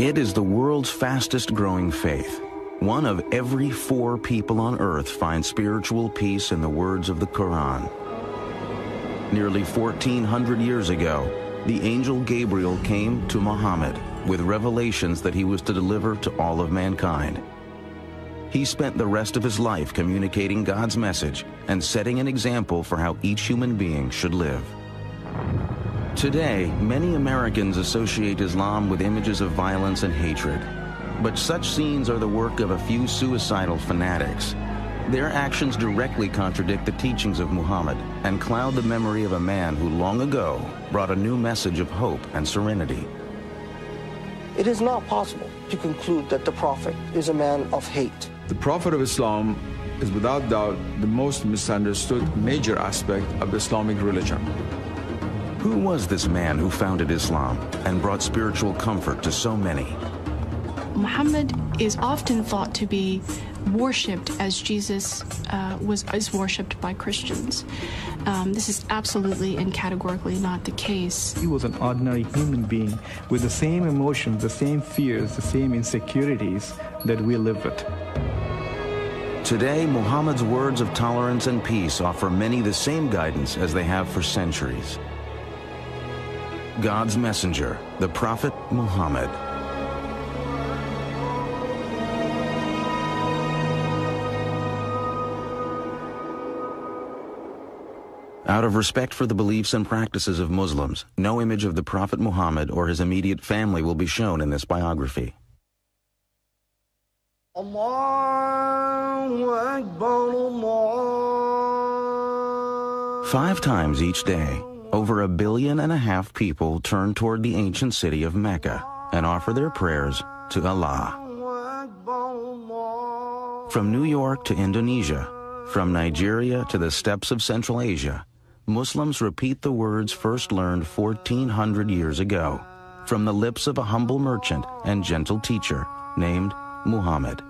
It is the world's fastest growing faith. 1 of every 4 people on earth find spiritual peace in the words of the Quran. Nearly 1,400 years ago, the angel Gabriel came to Muhammad with revelations that he was to deliver to all of mankind. He spent the rest of his life communicating God's message and setting an example for how each human being should live. Today, many Americans associate Islam with images of violence and hatred. But such scenes are the work of a few suicidal fanatics. Their actions directly contradict the teachings of Muhammad and cloud the memory of a man who long ago brought a new message of hope and serenity. It is not possible to conclude that the Prophet is a man of hate. The Prophet of Islam is without doubt the most misunderstood major aspect of the Islamic religion. Who was this man who founded Islam and brought spiritual comfort to so many? Muhammad is often thought to be worshipped as Jesus is worshipped by Christians. This is absolutely and categorically not the case. He was an ordinary human being with the same emotions, the same fears, the same insecurities that we live with. Today, Muhammad's words of tolerance and peace offer many the same guidance as they have for centuries. God's messenger, the Prophet Muhammad. Out of respect for the beliefs and practices of Muslims, no image of the Prophet Muhammad or his immediate family will be shown in this biography. Allahu Akbar, Allah. 5 times each day, over 1.5 billion people turn toward the ancient city of Mecca and offer their prayers to Allah. From New York to Indonesia, from Nigeria to the steppes of Central Asia, Muslims repeat the words first learned 1,400 years ago from the lips of a humble merchant and gentle teacher named Muhammad.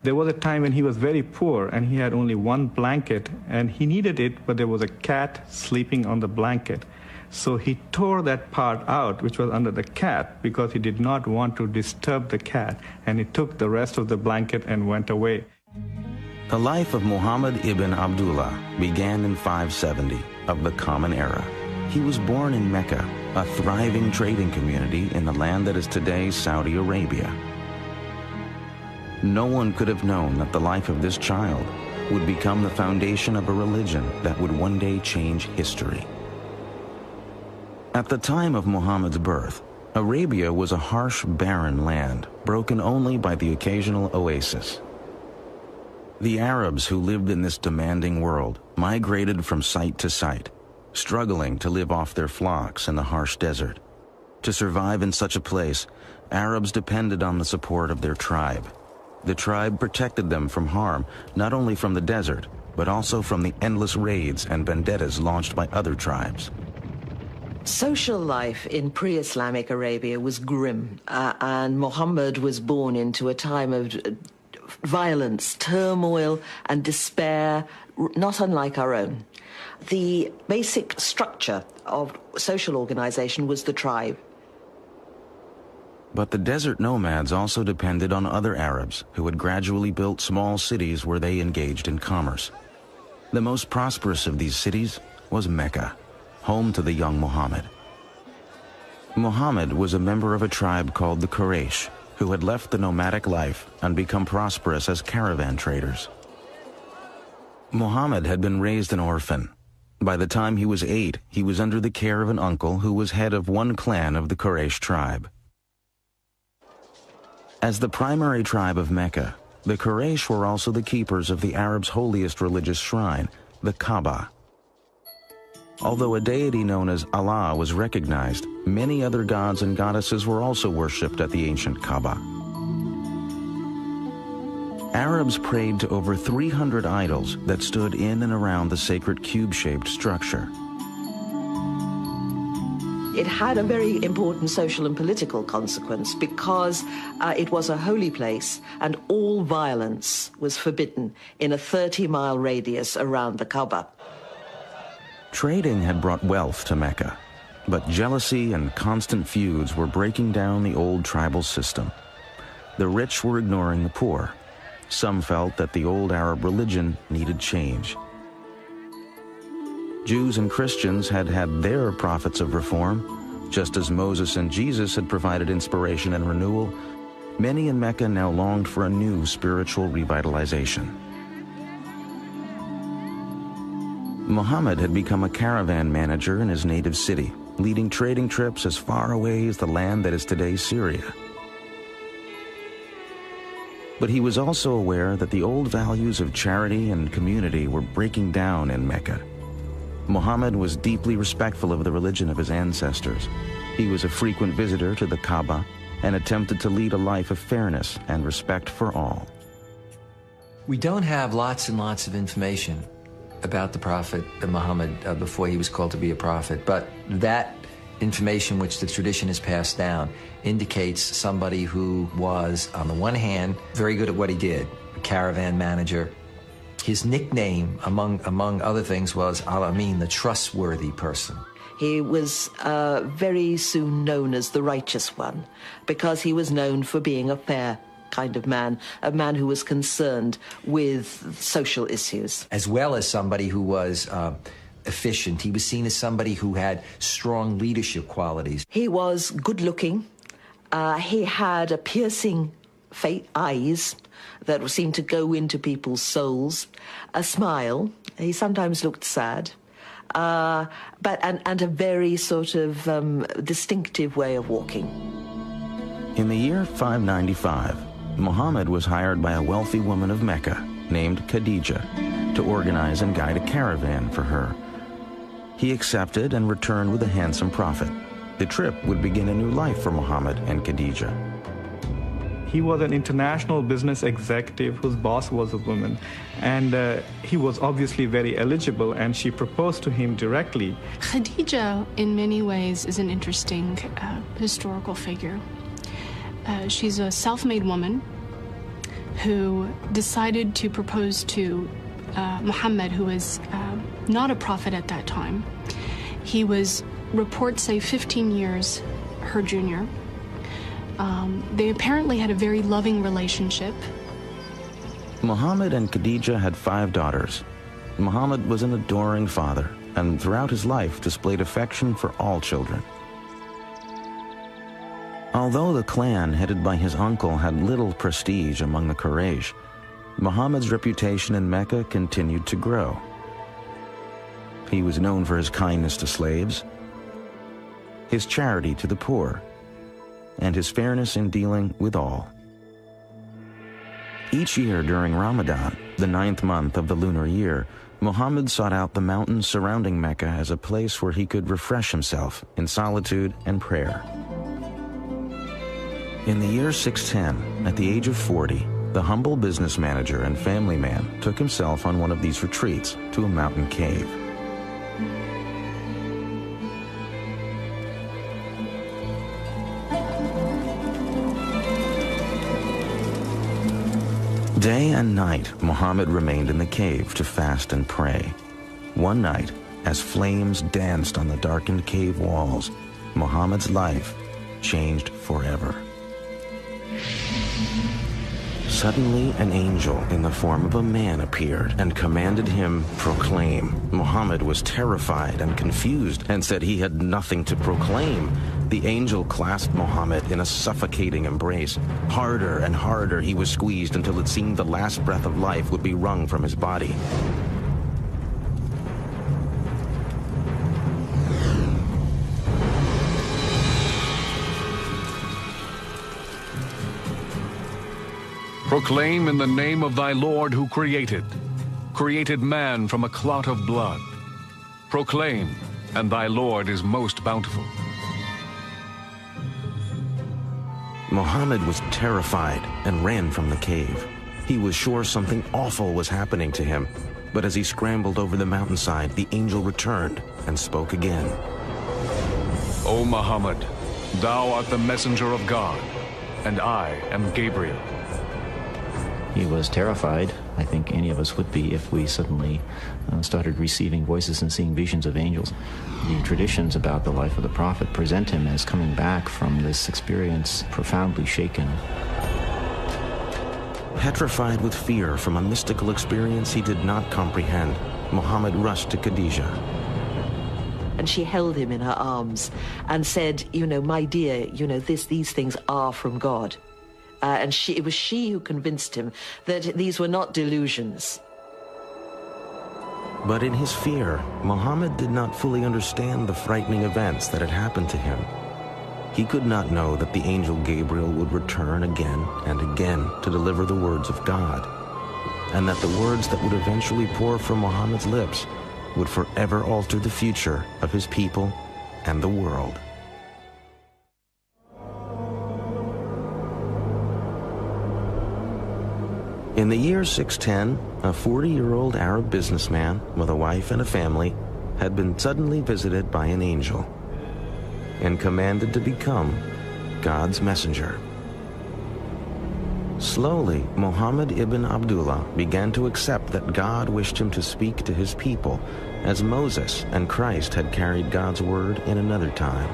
There was a time when he was very poor and he had only 1 blanket and he needed it, but there was a cat sleeping on the blanket. So he tore that part out, which was under the cat, because he did not want to disturb the cat, and he took the rest of the blanket and went away. The life of Muhammad ibn Abdullah began in 570 of the Common Era. He was born in Mecca, a thriving trading community in the land that is today Saudi Arabia. No one could have known that the life of this child would become the foundation of a religion that would one day change history. At the time of Muhammad's birth, Arabia was a harsh, barren land, broken only by the occasional oasis. The Arabs who lived in this demanding world migrated from site to site, struggling to live off their flocks in the harsh desert. To survive in such a place, Arabs depended on the support of their tribe. The tribe protected them from harm, not only from the desert, but also from the endless raids and vendettas launched by other tribes. Social life in pre-Islamic Arabia was grim, and Muhammad was born into a time of violence, turmoil, and despair, not unlike our own. The basic structure of social organization was the tribe. But the desert nomads also depended on other Arabs who had gradually built small cities where they engaged in commerce. The most prosperous of these cities was Mecca, home to the young Muhammad. Muhammad was a member of a tribe called the Quraysh, who had left the nomadic life and become prosperous as caravan traders. Muhammad had been raised an orphan. By the time he was 8, he was under the care of an uncle who was head of one clan of the Quraysh tribe. As the primary tribe of Mecca, the Quraysh were also the keepers of the Arabs' holiest religious shrine, the Kaaba. Although a deity known as Allah was recognized, many other gods and goddesses were also worshipped at the ancient Kaaba. Arabs prayed to over 300 idols that stood in and around the sacred cube-shaped structure. It had a very important social and political consequence because it was a holy place and all violence was forbidden in a 30-mile radius around the Kaaba. Trading had brought wealth to Mecca. But jealousy and constant feuds were breaking down the old tribal system. The rich were ignoring the poor. Some felt that the old Arab religion needed change. Jews and Christians had had their prophets of reform. Just as Moses and Jesus had provided inspiration and renewal, many in Mecca now longed for a new spiritual revitalization. Muhammad had become a caravan manager in his native city, leading trading trips as far away as the land that is today Syria. But he was also aware that the old values of charity and community were breaking down in Mecca. Muhammad was deeply respectful of the religion of his ancestors. He was a frequent visitor to the Kaaba and attempted to lead a life of fairness and respect for all. We don't have lots and lots of information about the Prophet Muhammad before he was called to be a prophet, but that information which the tradition has passed down indicates somebody who was, on the one hand, very good at what he did, a caravan manager. His nickname, among other things, was Al-Amin, the trustworthy person. He was very soon known as the righteous one, because he was known for being a fair kind of man, a man who was concerned with social issues. As well as somebody who was efficient. He was seen as somebody who had strong leadership qualities. He was good-looking. He had a piercing eyes that seemed to go into people's souls, a smile. He sometimes looked sad, and a very sort of distinctive way of walking. In the year 595, Muhammad was hired by a wealthy woman of Mecca named Khadija to organize and guide a caravan for her. He accepted and returned with a handsome profit. The trip would begin a new life for Muhammad and Khadija. He was an international business executive whose boss was a woman, and he was obviously very eligible, and she proposed to him directly. Khadija, in many ways, is an interesting historical figure. She's a self-made woman who decided to propose to Muhammad, who was not a prophet at that time. He was, reports say, 15 years her junior. They apparently had a very loving relationship. Muhammad and Khadija had 5 daughters. Muhammad was an adoring father, and throughout his life displayed affection for all children. Although the clan headed by his uncle had little prestige among the Quraysh, Muhammad's reputation in Mecca continued to grow. He was known for his kindness to slaves, his charity to the poor, and his fairness in dealing with all. Each year during Ramadan, the 9th month of the lunar year, Muhammad sought out the mountains surrounding Mecca as a place where he could refresh himself in solitude and prayer. In the year 610, at the age of 40, the humble business manager and family man took himself on one of these retreats to a mountain cave. Day and night, Muhammad remained in the cave to fast and pray. One night, as flames danced on the darkened cave walls, Muhammad's life changed forever. Suddenly, an angel in the form of a man appeared and commanded him, "Proclaim." Muhammad was terrified and confused and said he had nothing to proclaim. The angel clasped Muhammad in a suffocating embrace. Harder and harder he was squeezed until it seemed the last breath of life would be wrung from his body. Proclaim in the name of thy Lord who created man from a clot of blood. Proclaim, and thy Lord is most bountiful. Muhammad was terrified and ran from the cave. He was sure something awful was happening to him, but as he scrambled over the mountainside, the angel returned and spoke again. O Muhammad, thou art the messenger of God, and I am Gabriel. He was terrified. I think any of us would be if we suddenly started receiving voices and seeing visions of angels. The traditions about the life of the prophet present him as coming back from this experience profoundly shaken. Petrified with fear from a mystical experience he did not comprehend, Muhammad rushed to Khadija. And she held him in her arms and said, you know, my dear, you know, these things are from God. And it was she who convinced him that these were not delusions. But in his fear, Muhammad did not fully understand the frightening events that had happened to him. He could not know that the angel Gabriel would return again and again to deliver the words of God, and that the words that would eventually pour from Muhammad's lips would forever alter the future of his people and the world. In the year 610, a 40-year-old Arab businessman with a wife and a family had been suddenly visited by an angel and commanded to become God's messenger. Slowly, Muhammad ibn Abdullah began to accept that God wished him to speak to his people, as Moses and Christ had carried God's word in another time.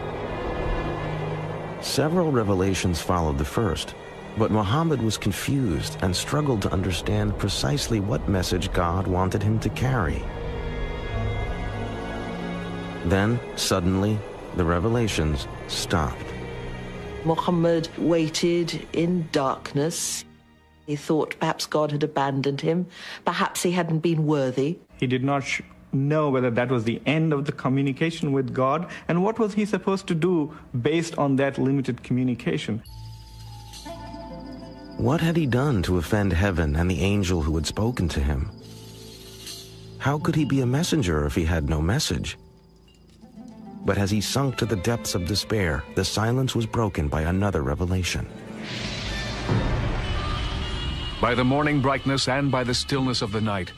Several revelations followed the first, but Muhammad was confused and struggled to understand precisely what message God wanted him to carry. Then, suddenly, the revelations stopped. Muhammad waited in darkness. He thought perhaps God had abandoned him. Perhaps he hadn't been worthy. He did not know whether that was the end of the communication with God, and what was he supposed to do based on that limited communication. What had he done to offend heaven and the angel who had spoken to him? How could he be a messenger if he had no message? But as he sunk to the depths of despair, the silence was broken by another revelation. By the morning brightness and by the stillness of the night,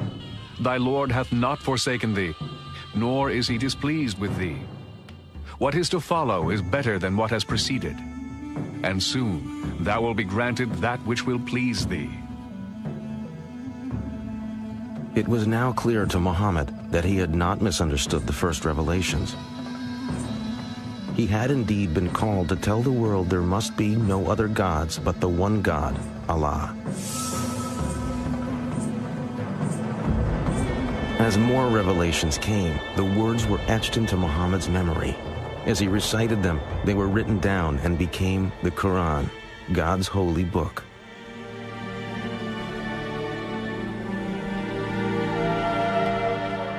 thy Lord hath not forsaken thee, nor is he displeased with thee. What is to follow is better than what has preceded, and soon thou wilt be granted that which will please thee. It was now clear to Muhammad that he had not misunderstood the first revelations. He had indeed been called to tell the world there must be no other gods but the one God, Allah. As more revelations came, the words were etched into Muhammad's memory. As he recited them, they were written down and became the Quran, God's holy book.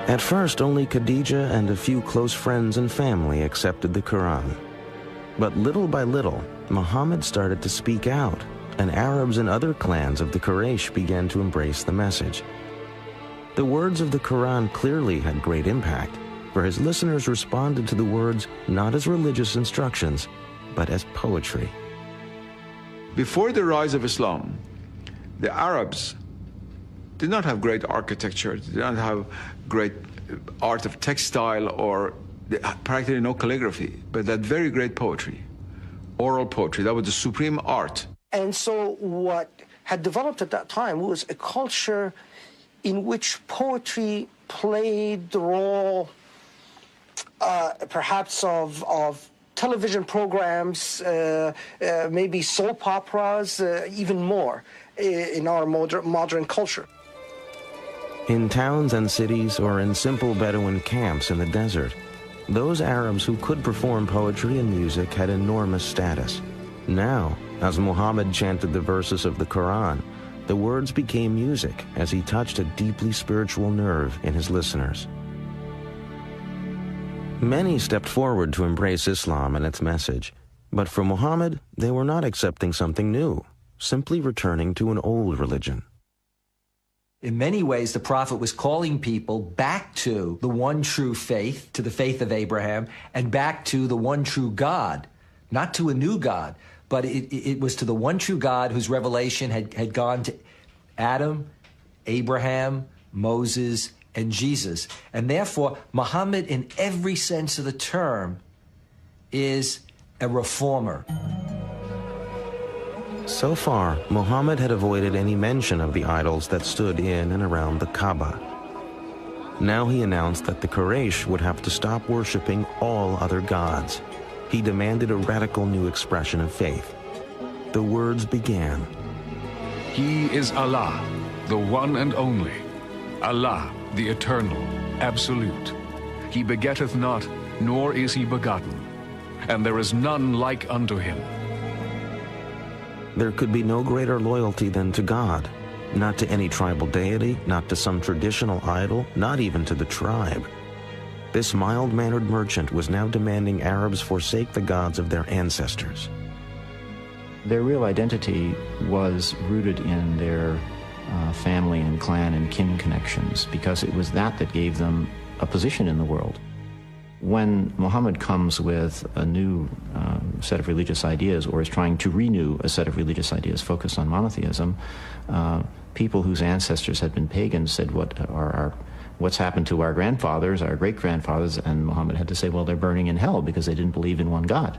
At first, only Khadija and a few close friends and family accepted the Quran. But little by little, Muhammad started to speak out, and Arabs and other clans of the Quraysh began to embrace the message. The words of the Quran clearly had great impact, for his listeners responded to the words not as religious instructions, but as poetry. Before the rise of Islam, the Arabs did not have great architecture, did not have great art of textile, or practically no calligraphy, but that very great poetry, oral poetry. That was the supreme art. And so what had developed at that time was a culture in which poetry played the role perhaps of television programs, maybe soap operas, even more in our modern culture. In towns and cities or in simple Bedouin camps in the desert, those Arabs who could perform poetry and music had enormous status. Now, as Muhammad chanted the verses of the Quran, the words became music as he touched a deeply spiritual nerve in his listeners. Many stepped forward to embrace Islam and its message, but for Muhammad, they were not accepting something new, simply returning to an old religion. In many ways, the prophet was calling people back to the one true faith, to the faith of Abraham, and back to the one true God, not to a new God, but it was to the one true God whose revelation had gone to Adam, Abraham, Moses, and Jesus. And therefore, Muhammad, in every sense of the term, is a reformer. So far, Muhammad had avoided any mention of the idols that stood in and around the Kaaba. Now he announced that the Quraysh would have to stop worshipping all other gods. He demanded a radical new expression of faith. The words began. He is Allah, the one and only. Allah, the eternal, absolute. He begetteth not, nor is he begotten. And there is none like unto him. There could be no greater loyalty than to God. Not to any tribal deity, not to some traditional idol, not even to the tribe. This mild-mannered merchant was now demanding Arabs forsake the gods of their ancestors. Their real identity was rooted in their family and clan and kin connections, because it was that gave them a position in the world. When Muhammad comes with a new set of religious ideas, or is trying to renew a set of religious ideas focused on monotheism, people whose ancestors had been pagans said, what's happened to our grandfathers, our great-grandfathers? And Muhammad had to say, well, they're burning in hell because they didn't believe in one God.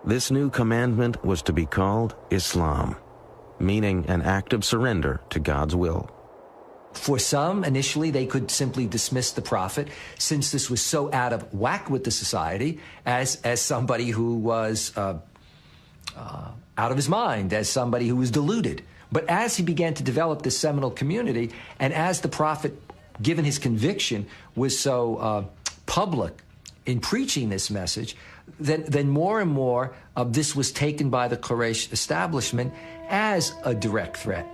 This new commandment was to be called Islam, meaning an act of surrender to God's will. For some, initially, they could simply dismiss the prophet, since this was so out of whack with the society, as somebody who was out of his mind, as somebody who was deluded. But as he began to develop this seminal community, and as the prophet, given his conviction, was so public in preaching this message, then more and more of this was taken by the Quraysh establishment as a direct threat.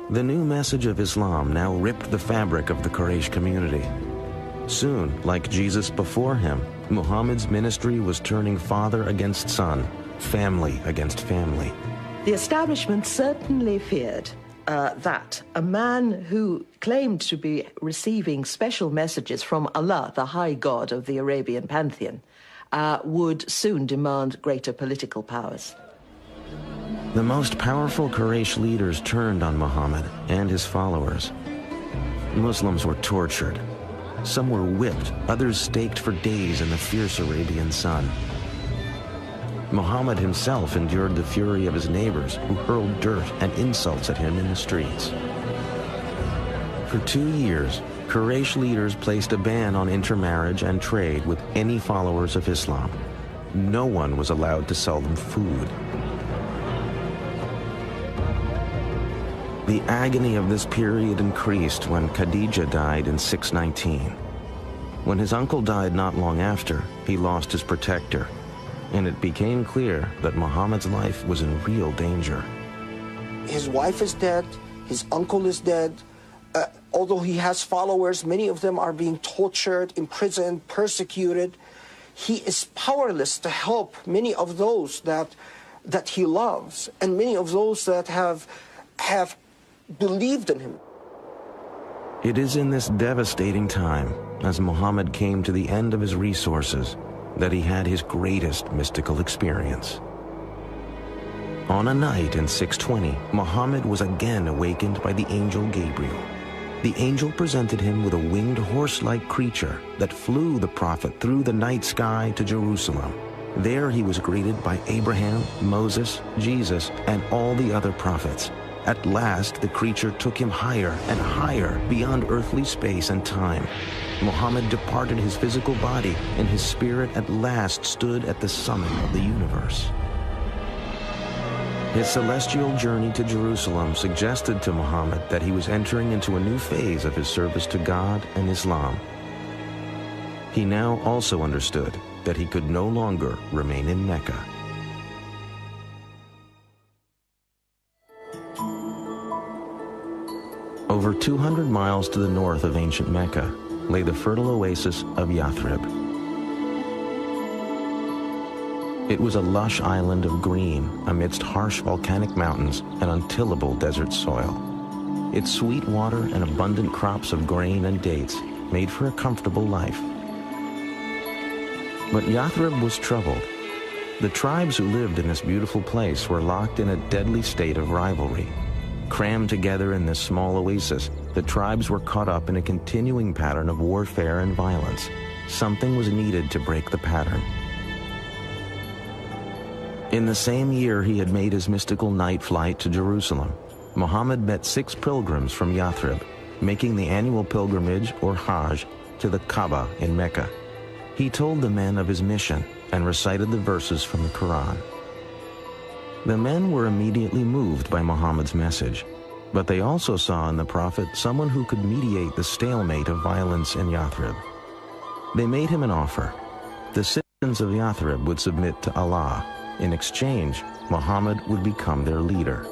The new message of Islam now ripped the fabric of the Quraysh community. Soon, like Jesus before him, Muhammad's ministry was turning father against son, family against family. The establishment certainly feared that a man who claimed to be receiving special messages from Allah, the high god of the Arabian pantheon, would soon demand greater political powers. The most powerful Quraysh leaders turned on Muhammad and his followers. Muslims were tortured. Some were whipped, others staked for days in the fierce Arabian sun. Muhammad himself endured the fury of his neighbors, who hurled dirt and insults at him in the streets. For 2 years, Quraysh leaders placed a ban on intermarriage and trade with any followers of Islam. No one was allowed to sell them food. The agony of this period increased when Khadija died in 619. When his uncle died not long after, he lost his protector, and it became clear that Muhammad's life was in real danger. His wife is dead, his uncle is dead. Although he has followers, many of them are being tortured, imprisoned, persecuted. He is powerless to help many of those that he loves, and many of those that have believed in him. It is in this devastating time, as Muhammad came to the end of his resources, that he had his greatest mystical experience. On a night in 620, Muhammad was again awakened by the angel Gabriel. The angel presented him with a winged horse-like creature that flew the prophet through the night sky to Jerusalem. There he was greeted by Abraham, Moses, Jesus, and all the other prophets. At last, the creature took him higher and higher beyond earthly space and time. Muhammad departed his physical body, and his spirit at last stood at the summit of the universe. His celestial journey to Jerusalem suggested to Muhammad that he was entering into a new phase of his service to God and Islam. He now also understood that he could no longer remain in Mecca. Over 200 miles to the north of ancient Mecca lay the fertile oasis of Yathrib. It was a lush island of green amidst harsh volcanic mountains and untillable desert soil. Its sweet water and abundant crops of grain and dates made for a comfortable life. But Yathrib was troubled. The tribes who lived in this beautiful place were locked in a deadly state of rivalry. Crammed together in this small oasis, the tribes were caught up in a continuing pattern of warfare and violence. Something was needed to break the pattern. In the same year he had made his mystical night flight to Jerusalem, Muhammad met 6 pilgrims from Yathrib, making the annual pilgrimage, or Hajj, to the Kaaba in Mecca. He told the men of his mission and recited the verses from the Quran. The men were immediately moved by Muhammad's message, but they also saw in the Prophet someone who could mediate the stalemate of violence in Yathrib. They made him an offer. The citizens of Yathrib would submit to Allah. In exchange, Muhammad would become their leader.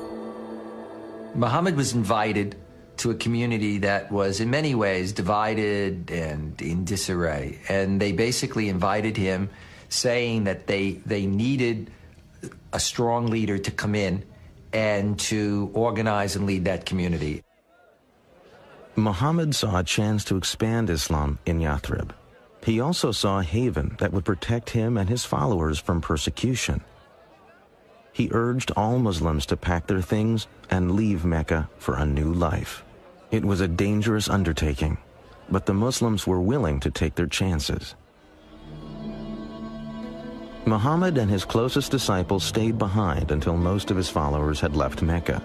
Muhammad was invited to a community that was in many ways divided and in disarray. And they basically invited him, saying that they needed a strong leader to come in and to organize and lead that community. Muhammad saw a chance to expand Islam in Yathrib. He also saw a haven that would protect him and his followers from persecution. He urged all Muslims to pack their things and leave Mecca for a new life. It was a dangerous undertaking, but the Muslims were willing to take their chances. Muhammad and his closest disciples stayed behind until most of his followers had left Mecca.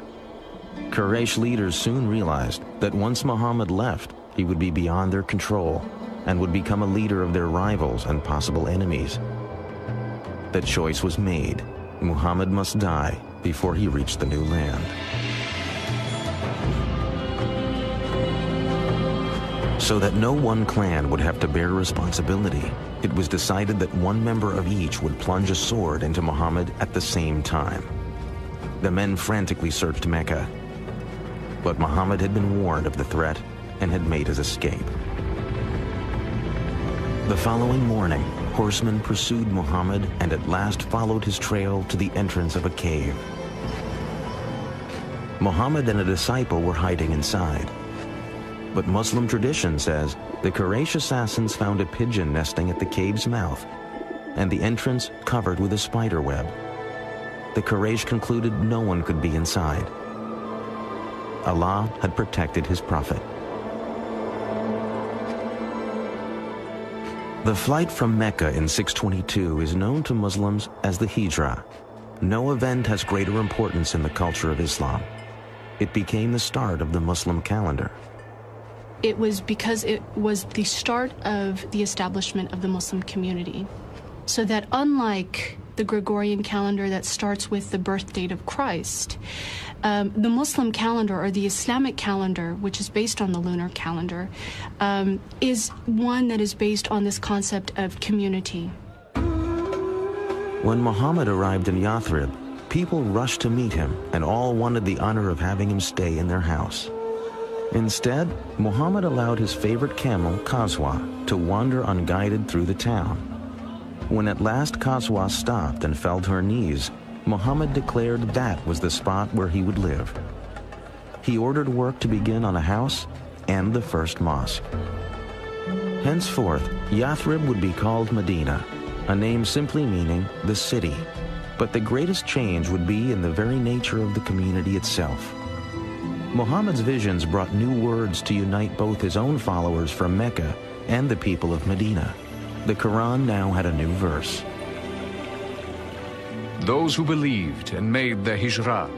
Quraysh leaders soon realized that once Muhammad left, he would be beyond their control and would become a leader of their rivals and possible enemies. The choice was made. Muhammad must die before he reached the new land. So that no one clan would have to bear responsibility, it was decided that one member of each would plunge a sword into Muhammad at the same time. The men frantically searched Mecca, but Muhammad had been warned of the threat and had made his escape. The following morning, horsemen pursued Muhammad and at last followed his trail to the entrance of a cave. Muhammad and a disciple were hiding inside. But Muslim tradition says the Quraysh assassins found a pigeon nesting at the cave's mouth and the entrance covered with a spider web. The Quraysh concluded no one could be inside. Allah had protected his prophet. The flight from Mecca in 622 is known to Muslims as the Hijrah. No event has greater importance in the culture of Islam. It became the start of the Muslim calendar. It was because it was the start of the establishment of the Muslim community. So that unlike the Gregorian calendar that starts with the birth date of Christ, the Muslim calendar, or the Islamic calendar, which is based on the lunar calendar, is one that is based on this concept of community. When Muhammad arrived in Yathrib, people rushed to meet him and all wanted the honor of having him stay in their house. Instead, Muhammad allowed his favorite camel, Qaswa, to wander unguided through the town. When at last Qaswa stopped and fell to her knees, Muhammad declared that was the spot where he would live. He ordered work to begin on a house and the first mosque. Henceforth, Yathrib would be called Medina, a name simply meaning the city. But the greatest change would be in the very nature of the community itself. Muhammad's visions brought new words to unite both his own followers from Mecca and the people of Medina. The Quran now had a new verse. Those who believed and made the hijrah,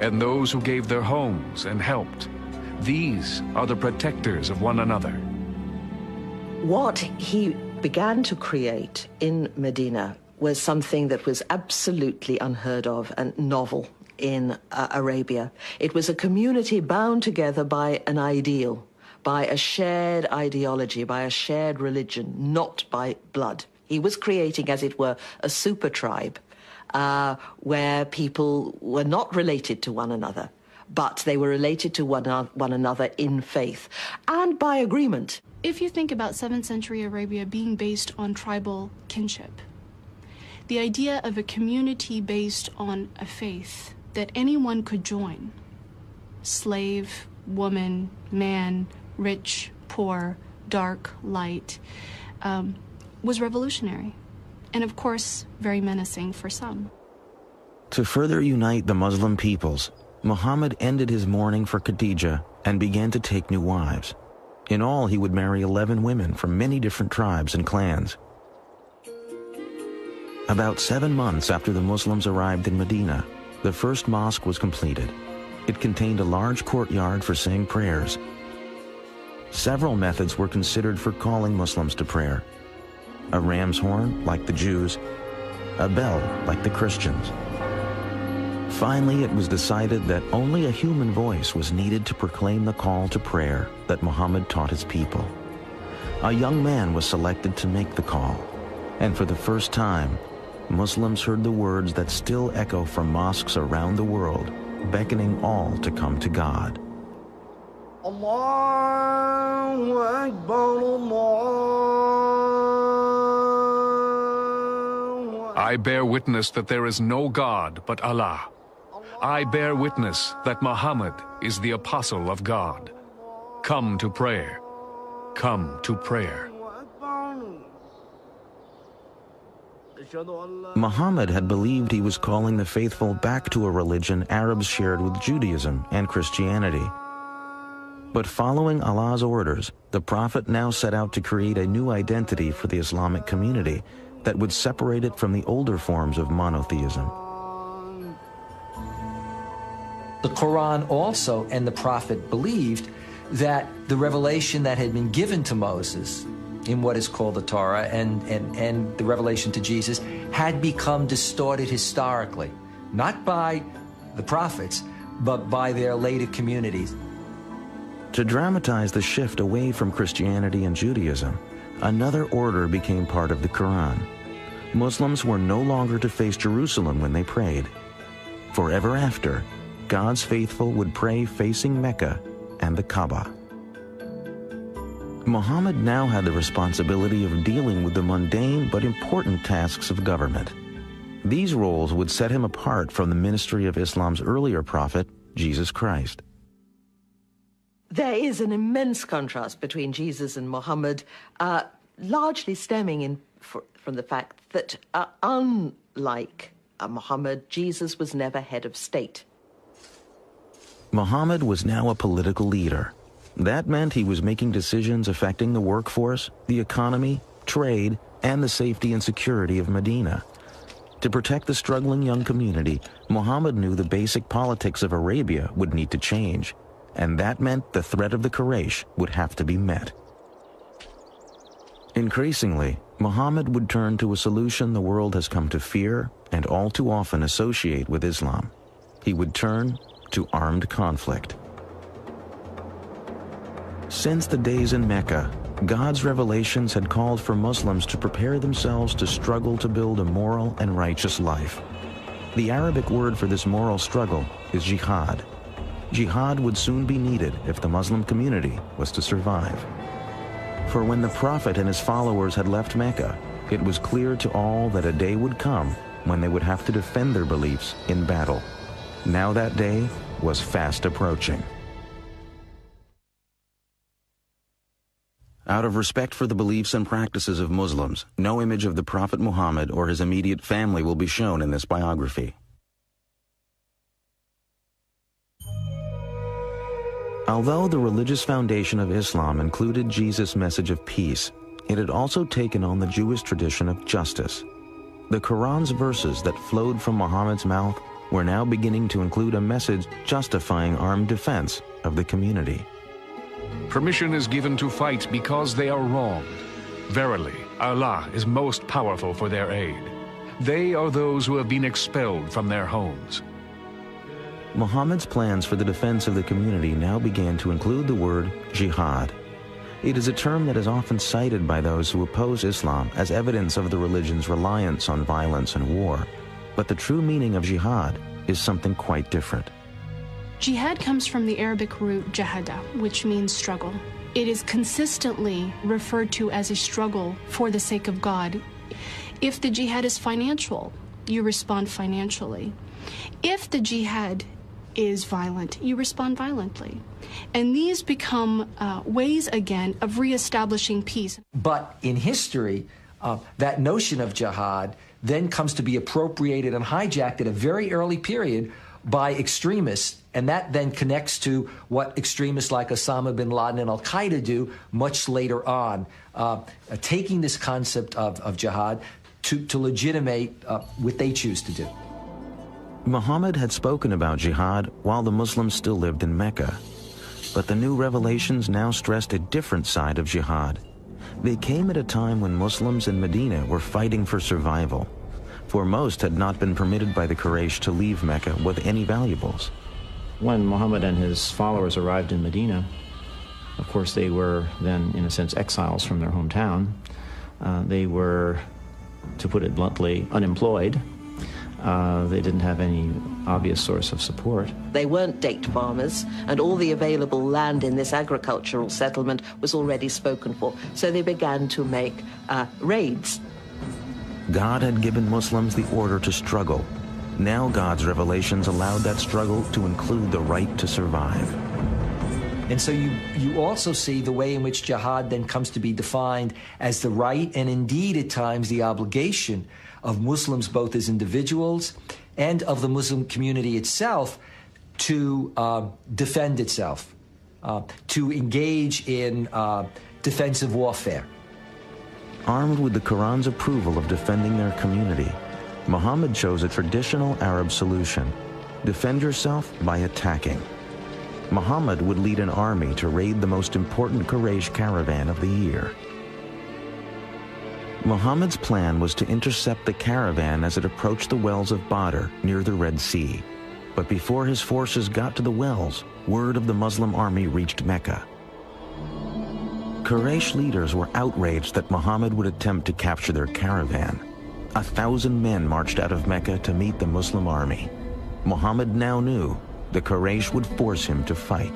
and those who gave their homes and helped, these are the protectors of one another. What he began to create in Medina was something that was absolutely unheard of and novel in Arabia. It was a community bound together by an ideal, by a shared ideology, by a shared religion, not by blood. He was creating, as it were, a super tribe where people were not related to one another, but they were related to one another in faith and by agreement. If you think about 7th century Arabia being based on tribal kinship, the idea of a community based on a faith that anyone could join, slave, woman, man, rich, poor, dark, light, was revolutionary, and of course, very menacing for some. To further unite the Muslim peoples, Muhammad ended his mourning for Khadija and began to take new wives. In all, he would marry 11 women from many different tribes and clans. About 7 months after the Muslims arrived in Medina, the first mosque was completed. It contained a large courtyard for saying prayers. Several methods were considered for calling Muslims to prayer. A ram's horn, like the Jews, a bell, like the Christians. Finally, it was decided that only a human voice was needed to proclaim the call to prayer that Muhammad taught his people. A young man was selected to make the call, and for the first time, Muslims heard the words that still echo from mosques around the world, beckoning all to come to God. Allahu Akbar, Allahu Akbar. I bear witness that there is no God but Allah. I bear witness that Muhammad is the apostle of God. Come to prayer. Come to prayer. Muhammad had believed he was calling the faithful back to a religion Arabs shared with Judaism and Christianity. But following Allah's orders, the Prophet now set out to create a new identity for the Islamic community that would separate it from the older forms of monotheism. The Quran also and the Prophet believed that the revelation that had been given to Moses in what is called the Torah and the revelation to Jesus had become distorted historically, not by the prophets, but by their later communities. To dramatize the shift away from Christianity and Judaism, another order became part of the Quran. Muslims were no longer to face Jerusalem when they prayed. Forever after, God's faithful would pray facing Mecca and the Kaaba. Muhammad now had the responsibility of dealing with the mundane but important tasks of government. These roles would set him apart from the ministry of Islam's earlier prophet, Jesus Christ. There is an immense contrast between Jesus and Muhammad, largely stemming from the fact that, unlike Muhammad, Jesus was never head of state. Muhammad was now a political leader. That meant he was making decisions affecting the workforce, the economy, trade, and the safety and security of Medina. To protect the struggling young community, Muhammad knew the basic politics of Arabia would need to change, and that meant the threat of the Quraysh would have to be met. Increasingly, Muhammad would turn to a solution the world has come to fear and all too often associate with Islam. He would turn to armed conflict. Since the days in Mecca, God's revelations had called for Muslims to prepare themselves to struggle to build a moral and righteous life. The Arabic word for this moral struggle is jihad. Jihad would soon be needed if the Muslim community was to survive. For when the Prophet and his followers had left Mecca, it was clear to all that a day would come when they would have to defend their beliefs in battle. Now that day was fast approaching. Out of respect for the beliefs and practices of Muslims, no image of the Prophet Muhammad or his immediate family will be shown in this biography. Although the religious foundation of Islam included Jesus' message of peace, it had also taken on the Jewish tradition of justice. The Quran's verses that flowed from Muhammad's mouth were now beginning to include a message justifying armed defense of the community. Permission is given to fight because they are wronged. Verily, Allah is most powerful for their aid. They are those who have been expelled from their homes. Muhammad's plans for the defense of the community now began to include the word jihad. It is a term that is often cited by those who oppose Islam as evidence of the religion's reliance on violence and war. But the true meaning of jihad is something quite different. Jihad comes from the Arabic root jahada, which means struggle. It is consistently referred to as a struggle for the sake of God. If the jihad is financial, you respond financially. If the jihad is violent, you respond violently. And these become ways, again, of reestablishing peace. But in history, that notion of jihad then comes to be appropriated and hijacked at a very early period by extremists, and that then connects to what extremists like Osama bin Laden and Al-Qaeda do much later on, taking this concept of jihad to legitimate what they choose to do. Muhammad had spoken about jihad while the Muslims still lived in Mecca. But the new revelations now stressed a different side of jihad. They came at a time when Muslims in Medina were fighting for survival, for most had not been permitted by the Quraysh to leave Mecca with any valuables. When Muhammad and his followers arrived in Medina, of course they were then, in a sense, exiles from their hometown. They were, to put it bluntly, unemployed. They didn't have any obvious source of support. They weren't date farmers, and all the available land in this agricultural settlement was already spoken for, so they began to make raids. God had given Muslims the order to struggle. Now God's revelations allowed that struggle to include the right to survive. And so you also see the way in which jihad then comes to be defined as the right, and indeed at times the obligation of Muslims, both as individuals and of the Muslim community itself, to defend itself, to engage in defensive warfare. Armed with the Quran's approval of defending their community, Muhammad chose a traditional Arab solution: defend yourself by attacking. Muhammad would lead an army to raid the most important Quraysh caravan of the year. Muhammad's plan was to intercept the caravan as it approached the wells of Badr near the Red Sea. But before his forces got to the wells, word of the Muslim army reached Mecca. Quraysh leaders were outraged that Muhammad would attempt to capture their caravan. 1,000 men marched out of Mecca to meet the Muslim army. Muhammad now knew the Quraysh would force him to fight.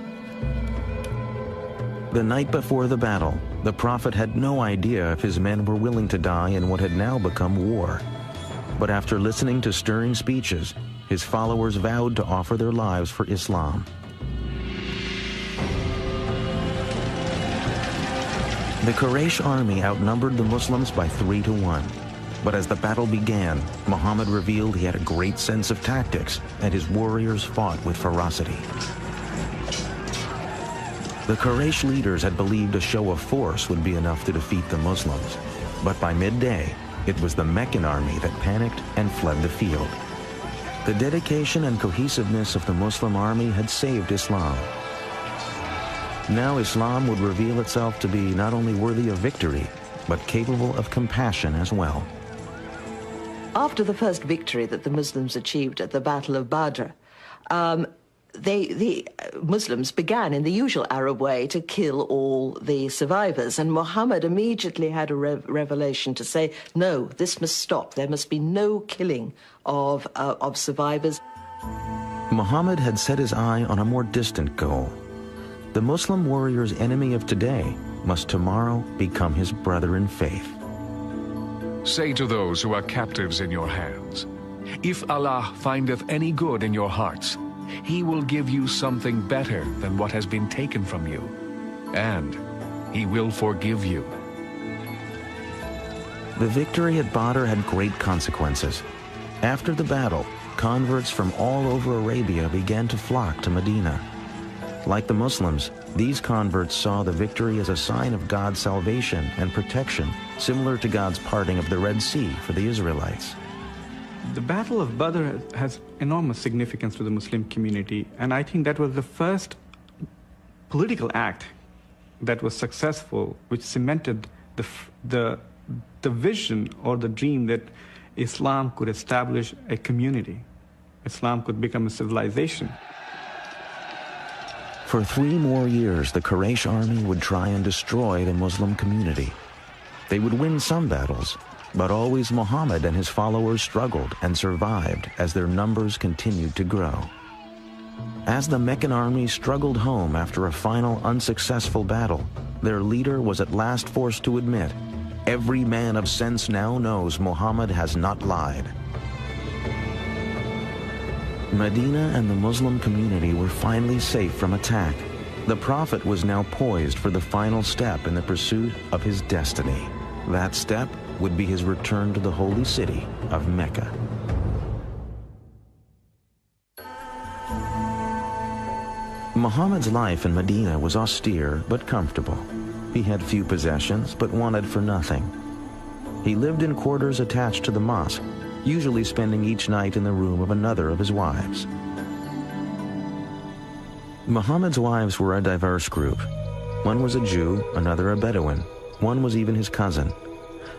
The night before the battle, the Prophet had no idea if his men were willing to die in what had now become war. But after listening to stirring speeches, his followers vowed to offer their lives for Islam. The Quraysh army outnumbered the Muslims by 3-1. But as the battle began, Muhammad revealed he had a great sense of tactics, and his warriors fought with ferocity. The Quraysh leaders had believed a show of force would be enough to defeat the Muslims. But by midday, it was the Meccan army that panicked and fled the field. The dedication and cohesiveness of the Muslim army had saved Islam. Now Islam would reveal itself to be not only worthy of victory, but capable of compassion as well. After the first victory that the Muslims achieved at the Battle of Badr, the Muslims began in the usual Arab way to kill all the survivors, and Muhammad immediately had a revelation to say, no, this must stop. There must be no killing of survivors. Muhammad had set his eye on a more distant goal. The Muslim warrior's enemy of today must tomorrow become his brother in faith. Say to those who are captives in your hands, if Allah findeth any good in your hearts, He will give you something better than what has been taken from you, and He will forgive you. The victory at Badr had great consequences. After the battle, converts from all over Arabia began to flock to Medina. Like the Muslims, these converts saw the victory as a sign of God's salvation and protection, similar to God's parting of the Red Sea for the Israelites. The Battle of Badr has enormous significance to the Muslim community, and I think that was the first political act that was successful, which cemented the vision or the dream that Islam could establish a community. Islam could become a civilization. For 3 more years, the Quraysh army would try and destroy the Muslim community. They would win some battles, but always Muhammad and his followers struggled and survived as their numbers continued to grow. As the Meccan army struggled home after a final unsuccessful battle, their leader was at last forced to admit, every man of sense now knows Muhammad has not lied. Medina and the Muslim community were finally safe from attack. The Prophet was now poised for the final step in the pursuit of his destiny. That step would be his return to the holy city of Mecca. Muhammad's life in Medina was austere but comfortable. He had few possessions but wanted for nothing. He lived in quarters attached to the mosque, usually spending each night in the room of another of his wives. Muhammad's wives were a diverse group. One was a Jew, another a Bedouin. One was even his cousin.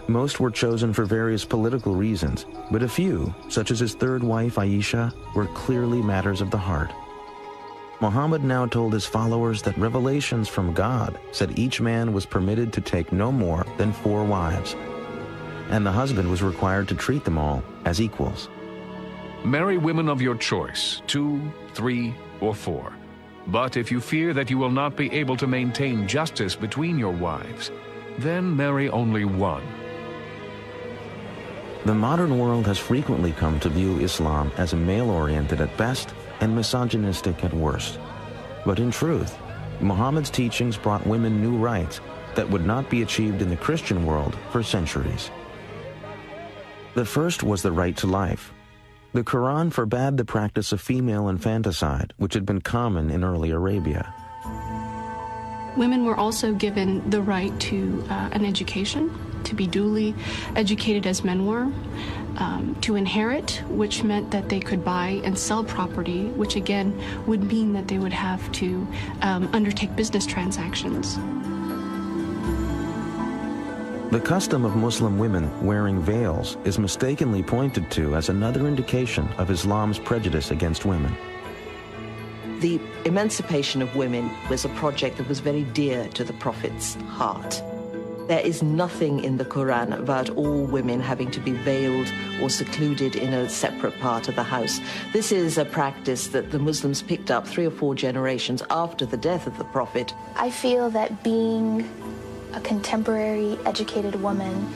Most were chosen for various political reasons, but a few, such as his third wife Aisha, were clearly matters of the heart. Muhammad now told his followers that revelations from God said each man was permitted to take no more than 4 wives, and the husband was required to treat them all as equals. Marry women of your choice, 2, 3, or 4. But if you fear that you will not be able to maintain justice between your wives, then marry only 1. The modern world has frequently come to view Islam as male-oriented at best and misogynistic at worst. But in truth, Muhammad's teachings brought women new rights that would not be achieved in the Christian world for centuries. The first was the right to life. The Quran forbade the practice of female infanticide, which had been common in early Arabia. Women were also given the right to an education, to be duly educated as men were, to inherit, which meant that they could buy and sell property, which again would mean that they would have to undertake business transactions. The custom of Muslim women wearing veils is mistakenly pointed to as another indication of Islam's prejudice against women. The emancipation of women was a project that was very dear to the Prophet's heart. There is nothing in the Quran about all women having to be veiled or secluded in a separate part of the house. This is a practice that the Muslims picked up 3 or 4 generations after the death of the Prophet. I feel that being a contemporary educated woman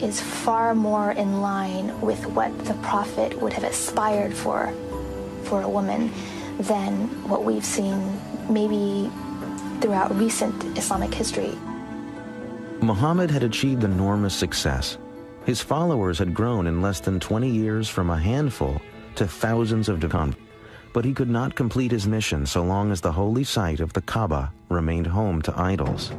is far more in line with what the Prophet would have aspired for a woman than what we've seen maybe throughout recent Islamic history. Muhammad had achieved enormous success. His followers had grown in less than 20 years from a handful to thousands of converts. But he could not complete his mission so long as the holy site of the Kaaba remained home to idols.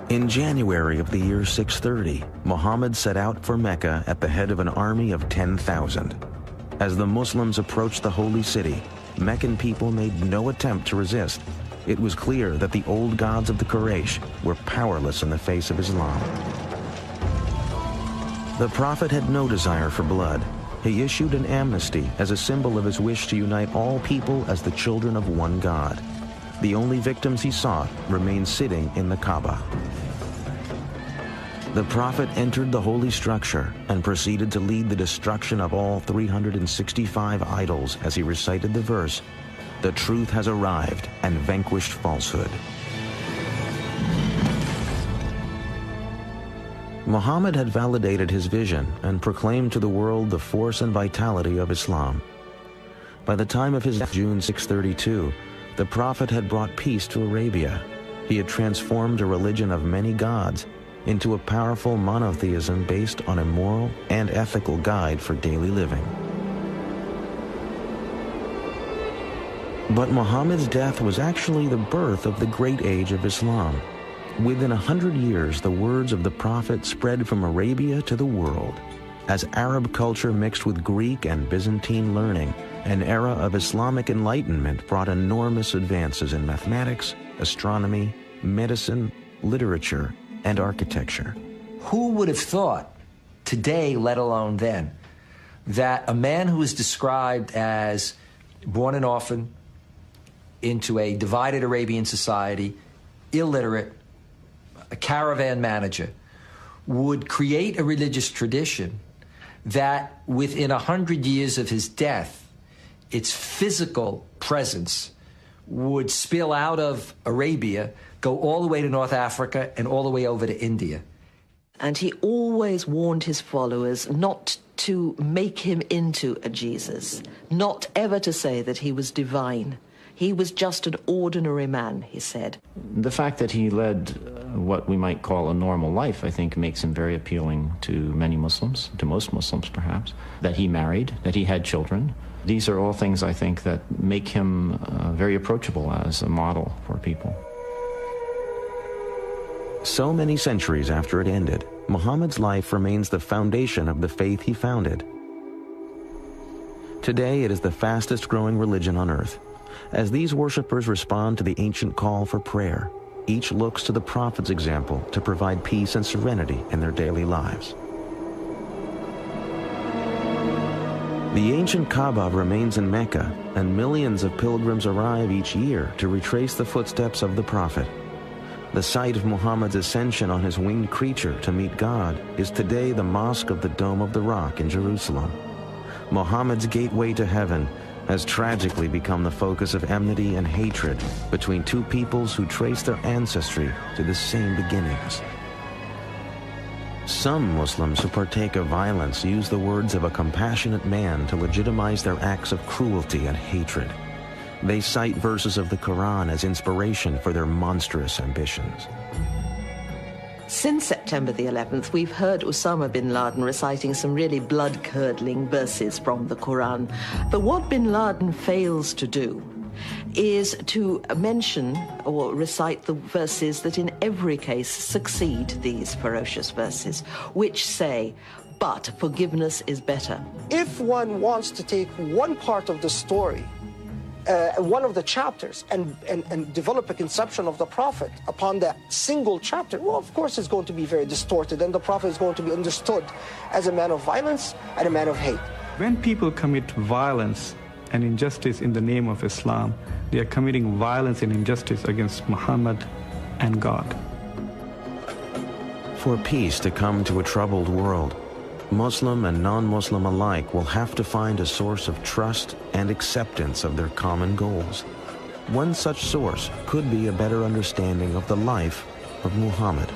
In January of the year 630, Muhammad set out for Mecca at the head of an army of 10,000. As the Muslims approached the holy city, Meccan people made no attempt to resist. It was clear that the old gods of the Quraysh were powerless in the face of Islam. The Prophet had no desire for blood. He issued an amnesty as a symbol of his wish to unite all people as the children of one God. The only victims he sought remained sitting in the Kaaba. The Prophet entered the holy structure and proceeded to lead the destruction of all 365 idols as he recited the verse, "The truth has arrived and vanquished falsehood." Muhammad had validated his vision and proclaimed to the world the force and vitality of Islam. By the time of his death, June 632, the Prophet had brought peace to Arabia. He had transformed a religion of many gods into a powerful monotheism based on a moral and ethical guide for daily living. But Muhammad's death was actually the birth of the great age of Islam. Within 100 years, the words of the Prophet spread from Arabia to the world. As Arab culture mixed with Greek and Byzantine learning, an era of Islamic enlightenment brought enormous advances in mathematics, astronomy, medicine, literature, and architecture. Who would have thought today, let alone then, that a man who is described as born an orphan into a divided Arabian society, illiterate, a caravan manager, would create a religious tradition that within 100 years of his death, its physical presence would spill out of Arabia, go all the way to North Africa and all the way over to India. And he always warned his followers not to make him into a Jesus, not ever to say that he was divine. He was just an ordinary man, he said. The fact that he led what we might call a normal life, I think, makes him very appealing to many Muslims, to most Muslims perhaps. That he married, that he had children. These are all things, I think, that make him very approachable as a model for people. So many centuries after it ended, Muhammad's life remains the foundation of the faith he founded. Today, it is the fastest growing religion on earth. As these worshippers respond to the ancient call for prayer, each looks to the Prophet's example to provide peace and serenity in their daily lives. The ancient Kaaba remains in Mecca, and millions of pilgrims arrive each year to retrace the footsteps of the Prophet. The site of Muhammad's ascension on his winged creature to meet God is today the Mosque of the Dome of the Rock in Jerusalem. Muhammad's gateway to heaven has tragically become the focus of enmity and hatred between two peoples who trace their ancestry to the same beginnings. Some Muslims who partake of violence use the words of a compassionate man to legitimize their acts of cruelty and hatred. They cite verses of the Quran as inspiration for their monstrous ambitions. Since September the 11th, we've heard Osama bin Laden reciting some really blood-curdling verses from the Quran. But what bin Laden fails to do is to mention or recite the verses that in every case succeed these ferocious verses, which say, "But forgiveness is better." If one wants to take one part of the story, one of the chapters, and develop a conception of the Prophet upon that single chapter, well, of course it's going to be very distorted, and the Prophet is going to be understood as a man of violence and a man of hate. When people commit violence and injustice in the name of Islam, they are committing violence and injustice against Muhammad and God. For peace to come to a troubled world, Muslim and non-Muslim alike will have to find a source of trust and acceptance of their common goals. One such source could be a better understanding of the life of Muhammad.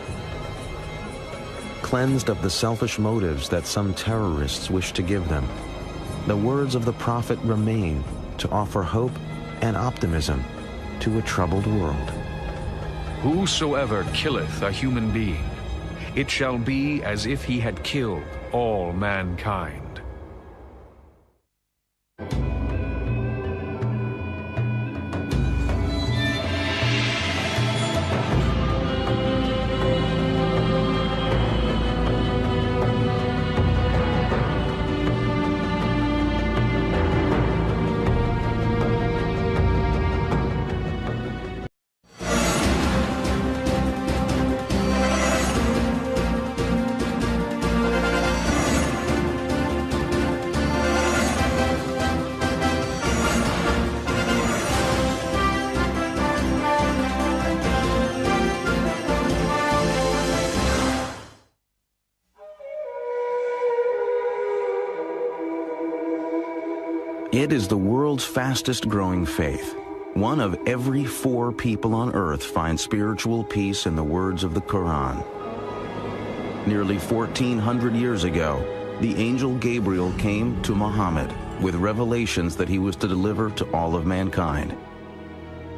Cleansed of the selfish motives that some terrorists wish to give them, the words of the Prophet remain to offer hope and optimism to a troubled world. Whosoever killeth a human being, it shall be as if he had killed all mankind. It is the world's fastest growing faith. One of every 4 people on earth finds spiritual peace in the words of the Quran. Nearly 1,400 years ago, the angel Gabriel came to Muhammad with revelations that he was to deliver to all of mankind.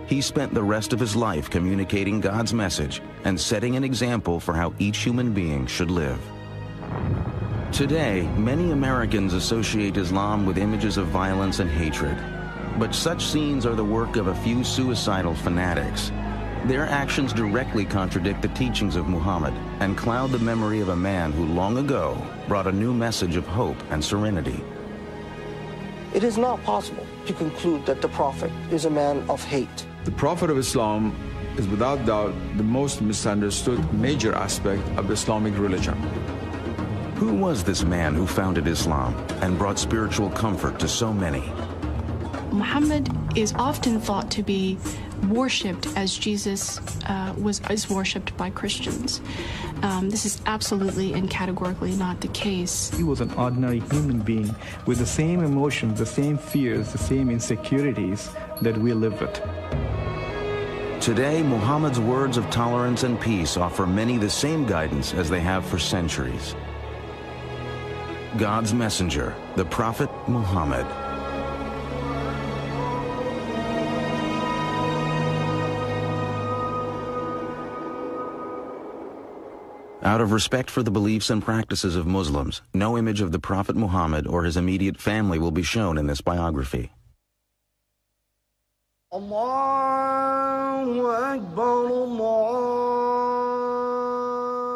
He spent the rest of his life communicating God's message and setting an example for how each human being should live. Today, many Americans associate Islam with images of violence and hatred. But such scenes are the work of a few suicidal fanatics. Their actions directly contradict the teachings of Muhammad and cloud the memory of a man who long ago brought a new message of hope and serenity. It is not possible to conclude that the Prophet is a man of hate. The Prophet of Islam is without doubt the most misunderstood major aspect of the Islamic religion. Who was this man who founded Islam and brought spiritual comfort to so many? Muhammad is often thought to be worshipped as Jesus is worshipped by Christians. This is absolutely and categorically not the case. He was an ordinary human being with the same emotions, the same fears, the same insecurities that we live with. Today, Muhammad's words of tolerance and peace offer many the same guidance as they have for centuries. God's messenger, the Prophet Muhammad. Out of respect for the beliefs and practices of Muslims, no image of the Prophet Muhammad or his immediate family will be shown in this biography. Allahu Akbar, Allah.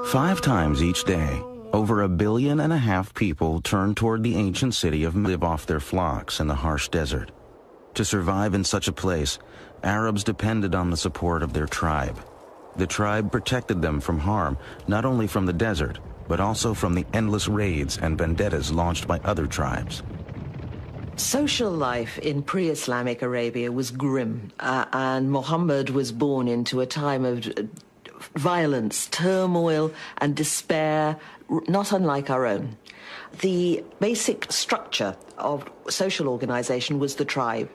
5 times each day, over 1.5 billion people turn toward the ancient city of live off their flocks in the harsh desert. To survive in such a place, Arabs depended on the support of their tribe. The tribe protected them from harm, not only from the desert, but also from the endless raids and vendettas launched by other tribes. Social life in pre-Islamic Arabia was grim, and Muhammad was born into a time of violence, turmoil, and despair, not unlike our own. The basic structure of social organization was the tribe.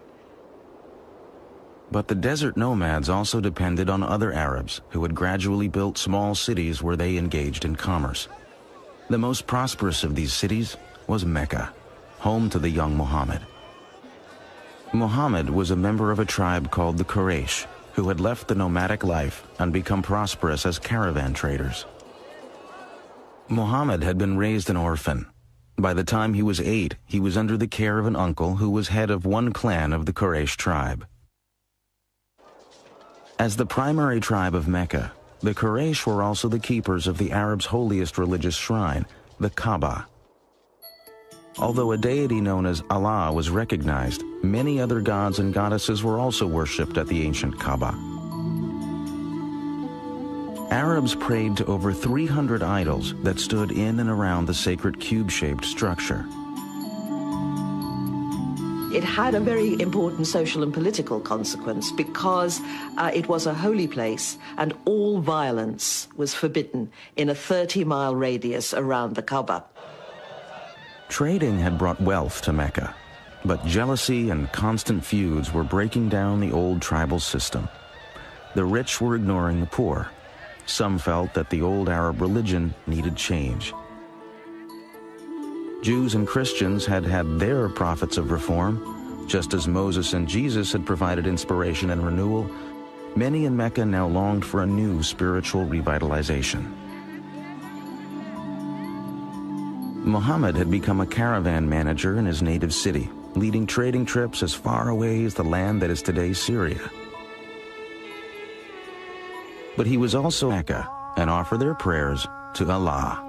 But the desert nomads also depended on other Arabs who had gradually built small cities where they engaged in commerce. The most prosperous of these cities was Mecca, home to the young Muhammad. Muhammad was a member of a tribe called the Quraysh, who had left the nomadic life and become prosperous as caravan traders. Muhammad had been raised an orphan. By the time he was 8, he was under the care of an uncle who was head of one clan of the Quraysh tribe. As the primary tribe of Mecca, the Quraysh were also the keepers of the Arabs' holiest religious shrine, the Kaaba. Although a deity known as Allah was recognized, many other gods and goddesses were also worshipped at the ancient Kaaba. Arabs prayed to over 300 idols that stood in and around the sacred cube-shaped structure. It had a very important social and political consequence because it was a holy place and all violence was forbidden in a 30-mile radius around the Kaaba. Trading had brought wealth to Mecca, but jealousy and constant feuds were breaking down the old tribal system. The rich were ignoring the poor. Some felt that the old Arab religion needed change. Jews and Christians had had their prophets of reform. Just as Moses and Jesus had provided inspiration and renewal, many in Mecca now longed for a new spiritual revitalization. Muhammad had become a caravan manager in his native city, leading trading trips as far away as the land that is today Syria. But he was also Mecca and offered their prayers to Allah.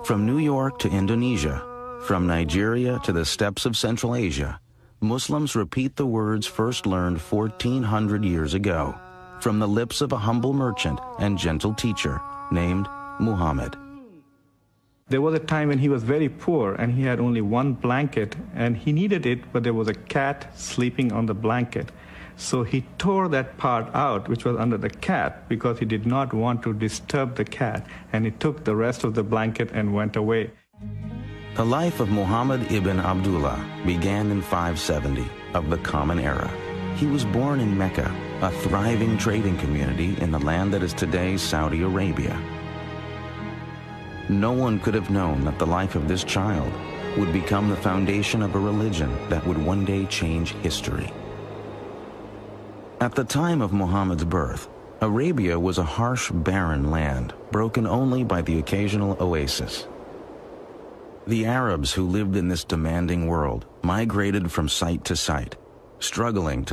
From New York to Indonesia, from Nigeria to the steppes of Central Asia, Muslims repeat the words first learned 1,400 years ago from the lips of a humble merchant and gentle teacher named Muhammad. There was a time when he was very poor and he had only one blanket and he needed it, but there was a cat sleeping on the blanket. So he tore that part out, which was under the cat, because he did not want to disturb the cat, and he took the rest of the blanket and went away. The life of Muhammad ibn Abdullah began in 570 of the Common Era. He was born in Mecca, a thriving trading community in the land that is today Saudi Arabia. No one could have known that the life of this child would become the foundation of a religion that would one day change history. At the time of Muhammad's birth, Arabia was a harsh, barren land, broken only by the occasional oasis. The Arabs who lived in this demanding world migrated from site to site, struggling to